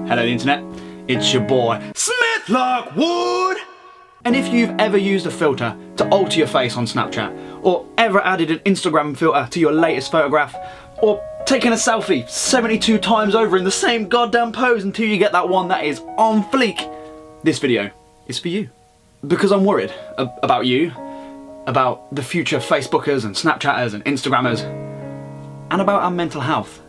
Hello the internet, it's your boy SmithLockwood! And if you've ever used a filter to alter your face on Snapchat, or ever added an Instagram filter to your latest photograph, or taken a selfie 72 times over in the same goddamn pose until you get that one that is on fleek, this video is for you. Because I'm worried about you, about the future Facebookers and Snapchatters and Instagrammers, and about our mental health.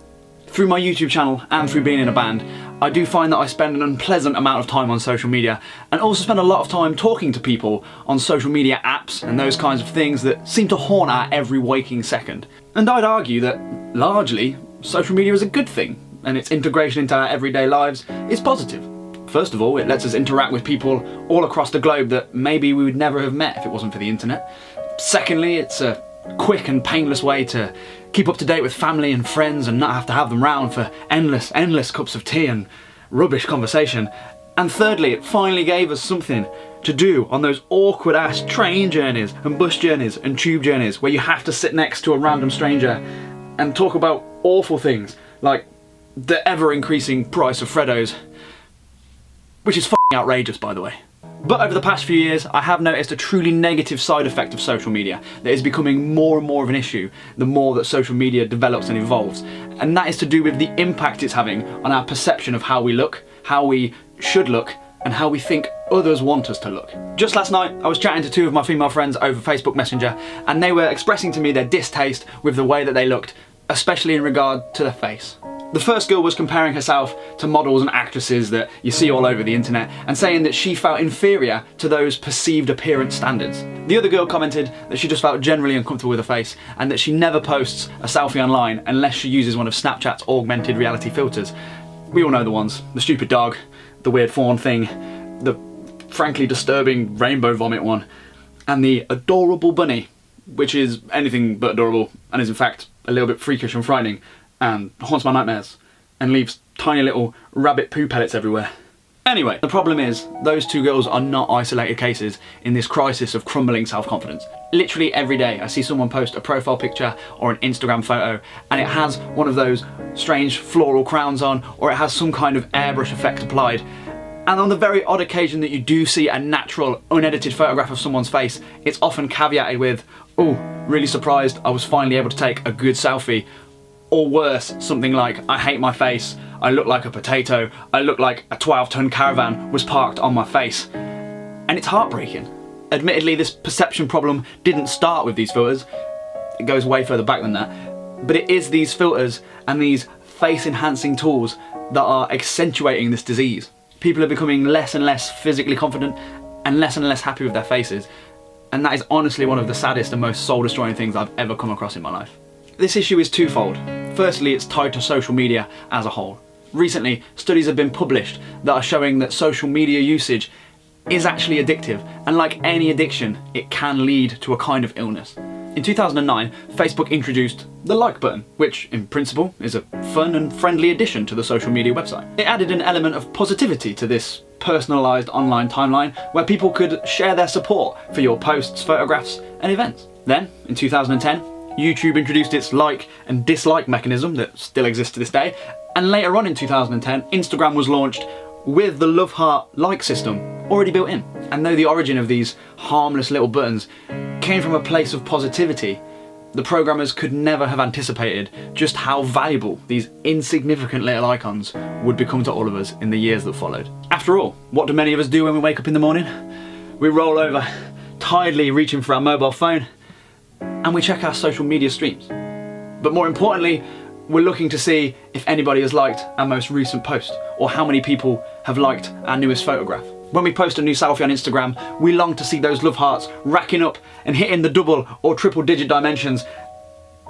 Through my YouTube channel and through being in a band, I do find that I spend an unpleasant amount of time on social media, and also spend a lot of time talking to people on social media apps and those kinds of things that seem to haunt our every waking second. And I'd argue that, largely, social media is a good thing, and its integration into our everyday lives is positive. First of all, it lets us interact with people all across the globe that maybe we would never have met if it wasn't for the internet. Secondly, it's a quick and painless way to keep up to date with family and friends and not have to have them round for endless cups of tea and rubbish conversation. And thirdly, it finally gave us something to do on those awkward ass train journeys and bus journeys and tube journeys where you have to sit next to a random stranger and talk about awful things like the ever increasing price of Freddos, which is f***ing outrageous, by the way. But over the past few years, I have noticed a truly negative side effect of social media that is becoming more and more of an issue the more that social media develops and evolves. And that is to do with the impact it's having on our perception of how we look, how we should look, and how we think others want us to look. Just last night, I was chatting to two of my female friends over Facebook Messenger, and they were expressing to me their distaste with the way that they looked, especially in regard to their face. The first girl was comparing herself to models and actresses that you see all over the internet and saying that she felt inferior to those perceived appearance standards. The other girl commented that she just felt generally uncomfortable with her face and that she never posts a selfie online unless she uses one of Snapchat's augmented reality filters. We all know the ones: the stupid dog, the weird fawn thing, the frankly disturbing rainbow vomit one, and the adorable bunny, which is anything but adorable and is in fact a little bit freakish and frightening, and haunts my nightmares, and leaves tiny little rabbit poo pellets everywhere. Anyway, the problem is, those two girls are not isolated cases in this crisis of crumbling self-confidence. Literally every day I see someone post a profile picture or an Instagram photo and it has one of those strange floral crowns on, or it has some kind of airbrush effect applied. And on the very odd occasion that you do see a natural, unedited photograph of someone's face, it's often caveated with, "Oh, really surprised I was finally able to take a good selfie." Or worse, something like, "I hate my face, I look like a potato, I look like a 12-ton caravan was parked on my face." And it's heartbreaking. Admittedly, this perception problem didn't start with these filters. It goes way further back than that. But it is these filters and these face-enhancing tools that are accentuating this disease. People are becoming less and less physically confident and less happy with their faces. And that is honestly one of the saddest and most soul-destroying things I've ever come across in my life. This issue is twofold. Firstly, it's tied to social media as a whole. Recently, studies have been published that are showing that social media usage is actually addictive, and like any addiction, it can lead to a kind of illness. In 2009, Facebook introduced the like button, which in principle is a fun and friendly addition to the social media website. It added an element of positivity to this personalised online timeline where people could share their support for your posts, photographs and events. Then, in 2010, YouTube introduced its like and dislike mechanism that still exists to this day, and later on in 2010, Instagram was launched with the love heart like system already built in. And though the origin of these harmless little buttons came from a place of positivity, the programmers could never have anticipated just how valuable these insignificant little icons would become to all of us in the years that followed. After all, what do many of us do when we wake up in the morning? We roll over, tiredly reaching for our mobile phone, and we check our social media streams. But more importantly, we're looking to see if anybody has liked our most recent post, or how many people have liked our newest photograph. When we post a new selfie on Instagram, we long to see those love hearts racking up and hitting the double or triple digit dimensions.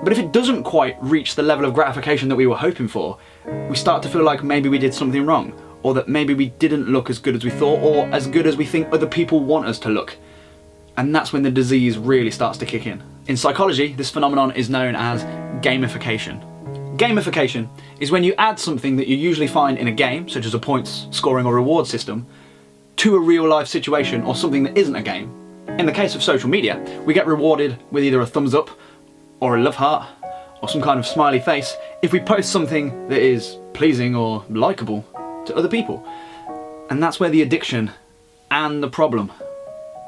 But if it doesn't quite reach the level of gratification that we were hoping for, we start to feel like maybe we did something wrong, or that maybe we didn't look as good as we thought, or as good as we think other people want us to look. And that's when the disease really starts to kick in. In psychology, this phenomenon is known as gamification. Gamification is when you add something that you usually find in a game, such as a points, scoring or reward system, to a real life situation or something that isn't a game. In the case of social media, we get rewarded with either a thumbs up or a love heart or some kind of smiley face if we post something that is pleasing or likeable. to other people. And that's where the addiction and the problem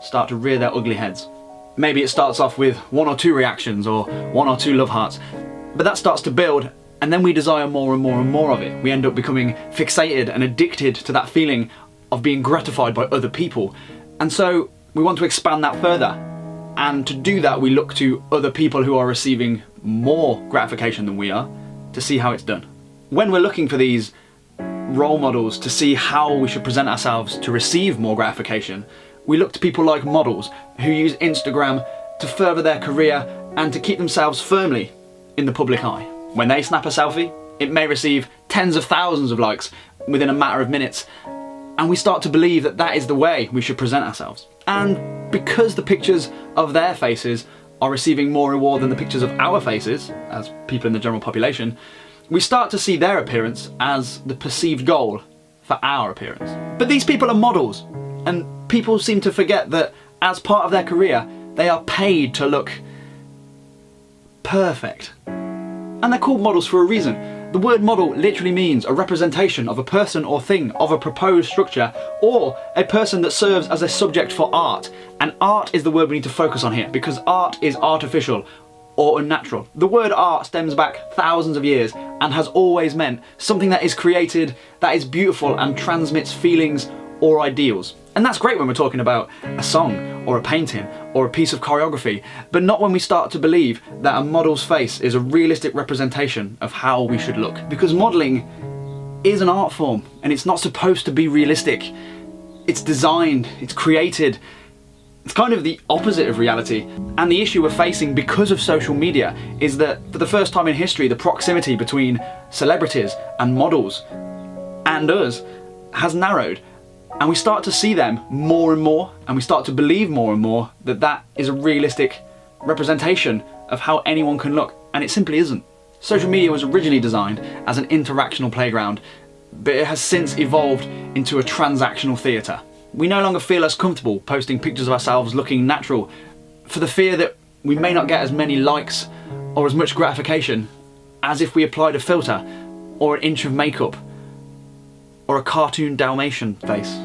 start to rear their ugly heads. Maybe it starts off with 1 or 2 reactions or 1 or 2 love hearts, but that starts to build, and then we desire more and more and more of it. We end up becoming fixated and addicted to that feeling of being gratified by other people. And so we want to expand that further. And to do that, we look to other people who are receiving more gratification than we are to see how it's done. When we're looking for these role models to see how we should present ourselves to receive more gratification, we look to people like models who use Instagram to further their career and to keep themselves firmly in the public eye. When they snap a selfie, it may receive tens of thousands of likes within a matter of minutes, and we start to believe that that is the way we should present ourselves. And because the pictures of their faces are receiving more reward than the pictures of our faces, as people in the general population, we start to see their appearance as the perceived goal for our appearance. But these people are models, and people seem to forget that as part of their career, they are paid to look perfect. And they're called models for a reason. The word model literally means a representation of a person or thing, of a proposed structure, or a person that serves as a subject for art. And art is the word we need to focus on here, because art is artificial or unnatural. The word art stems back thousands of years and has always meant something that is created, that is beautiful and transmits feelings or ideals. And that's great when we're talking about a song or a painting or a piece of choreography, but not when we start to believe that a model's face is a realistic representation of how we should look. Because modeling is an art form and it's not supposed to be realistic. It's designed, it's created. It's kind of the opposite of reality. And the issue we're facing because of social media is that for the first time in history, the proximity between celebrities and models and us has narrowed. And we start to see them more and more, and we start to believe more and more that that is a realistic representation of how anyone can look, and it simply isn't. Social media was originally designed as an interactional playground, but it has since evolved into a transactional theatre. We no longer feel as comfortable posting pictures of ourselves looking natural for the fear that we may not get as many likes or as much gratification as if we applied a filter or an inch of makeup or a cartoon Dalmatian face.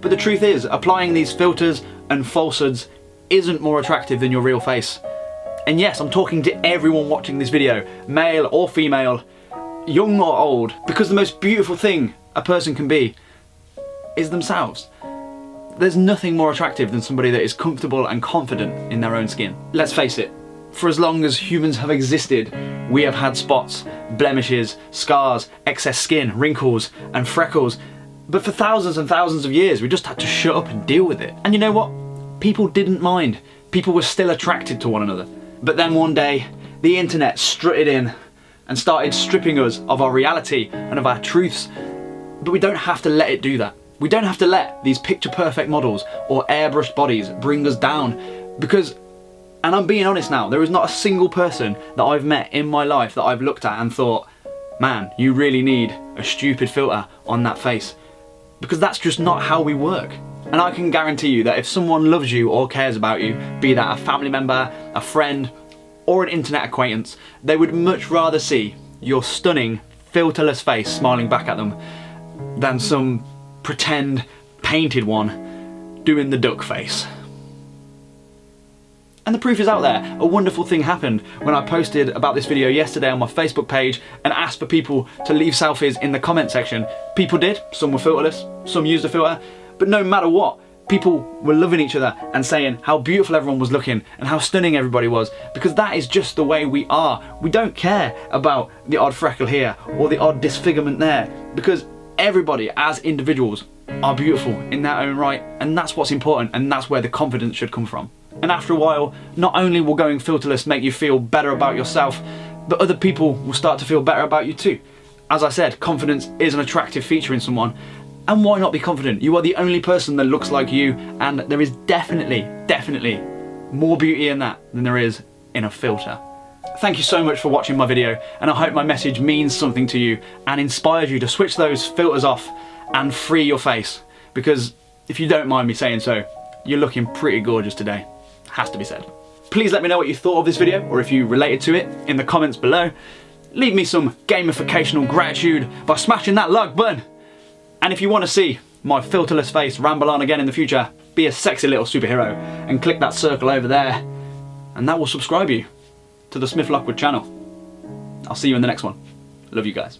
But the truth is, applying these filters and falsehoods isn't more attractive than your real face. And yes, I'm talking to everyone watching this video, male or female, young or old, because the most beautiful thing a person can be is themselves. There's nothing more attractive than somebody that is comfortable and confident in their own skin. Let's face it, for as long as humans have existed, we have had spots, blemishes, scars, excess skin, wrinkles, and freckles. But for thousands and thousands of years, we just had to shut up and deal with it. And you know what? People didn't mind. People were still attracted to one another. But then one day, the internet strutted in and started stripping us of our reality and of our truths. But we don't have to let it do that. We don't have to let these picture-perfect models or airbrushed bodies bring us down, because, and I'm being honest now, there is not a single person that I've met in my life that I've looked at and thought, man, you really need a stupid filter on that face. Because that's just not how we work. And I can guarantee you that if someone loves you or cares about you, be that a family member, a friend, or an internet acquaintance, they would much rather see your stunning, filterless face smiling back at them than some pretend painted one doing the duck face. And the proof is out there. A wonderful thing happened when I posted about this video yesterday on my Facebook page and asked for people to leave selfies in the comment section. People did, some were filterless, some used a filter, but no matter what, people were loving each other and saying how beautiful everyone was looking and how stunning everybody was, because that is just the way we are. We don't care about the odd freckle here or the odd disfigurement there, because everybody as individuals are beautiful in their own right, and that's what's important, and that's where the confidence should come from. And after a while, not only will going filterless make you feel better about yourself, but other people will start to feel better about you too. As I said, confidence is an attractive feature in someone, and why not be confident? You are the only person that looks like you, and there is definitely more beauty in that than there is in a filter. Thank you so much for watching my video, and I hope my message means something to you and inspires you to switch those filters off and free your face, because if you don't mind me saying so, you're looking pretty gorgeous today. Has to be said. Please let me know what you thought of this video, or if you related to it, in the comments below. leave me some gamificational gratitude by smashing that like button. And if you want to see my filterless face ramble on again in the future, be a sexy little superhero and click that circle over there, and that will subscribe you to the SmithLockwood channel. I'll see you in the next one. Love you guys.